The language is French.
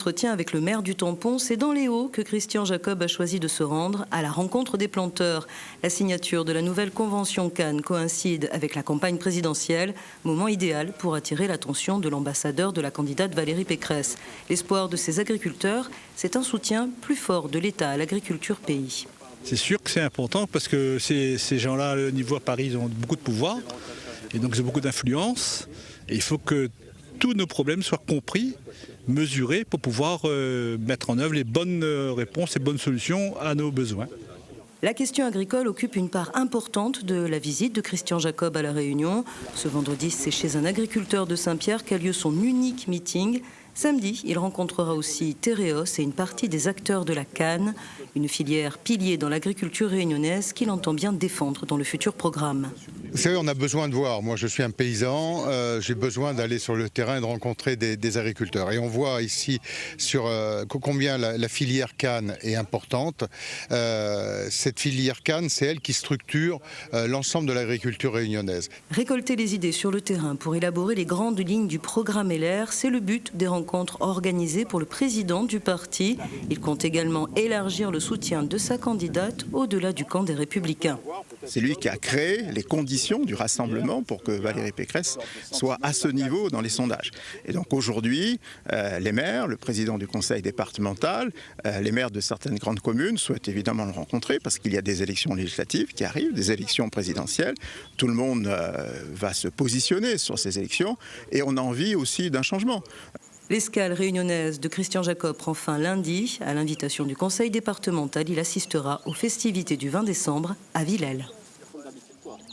Entretien avec le maire du Tampon, c'est dans les Hauts que Christian Jacob a choisi de se rendre à la rencontre des planteurs. La signature de la nouvelle convention Cannes coïncide avec la campagne présidentielle, moment idéal pour attirer l'attention de l'ambassadeur de la candidate Valérie Pécresse. L'espoir de ces agriculteurs, c'est un soutien plus fort de l'État à l'agriculture pays. C'est sûr que c'est important parce que ces gens-là, au niveau à Paris, ils ont beaucoup de pouvoir et donc ils ont beaucoup d'influence. Et il faut que tous nos problèmes soient compris, mesurés pour pouvoir mettre en œuvre les bonnes réponses et bonnes solutions à nos besoins. La question agricole occupe une part importante de la visite de Christian Jacob à La Réunion. Ce vendredi, c'est chez un agriculteur de Saint-Pierre qu'a lieu son unique meeting. Samedi, il rencontrera aussi Tereos et une partie des acteurs de la canne, une filière pilier dans l'agriculture réunionnaise qu'il entend bien défendre dans le futur programme. Vous savez, on a besoin de voir. Moi, je suis un paysan, j'ai besoin d'aller sur le terrain et de rencontrer des agriculteurs. Et on voit ici sur combien la filière canne est importante. Cette filière canne, c'est elle qui structure l'ensemble de l'agriculture réunionnaise. Récolter les idées sur le terrain pour élaborer les grandes lignes du programme LR, c'est le but des rencontres organisées pour le président du parti. Il compte également élargir le soutien de sa candidate au-delà du camp des Républicains. C'est lui qui a créé les conditions du rassemblement pour que Valérie Pécresse soit à ce niveau dans les sondages. Et donc aujourd'hui, les maires, le président du conseil départemental, les maires de certaines grandes communes souhaitent évidemment le rencontrer parce qu'il y a des élections législatives qui arrivent, des élections présidentielles. Tout le monde va se positionner sur ces élections et on a envie aussi d'un changement. L'escale réunionnaise de Christian Jacob prend fin lundi. À l'invitation du conseil départemental, il assistera aux festivités du 20 décembre à Villèle.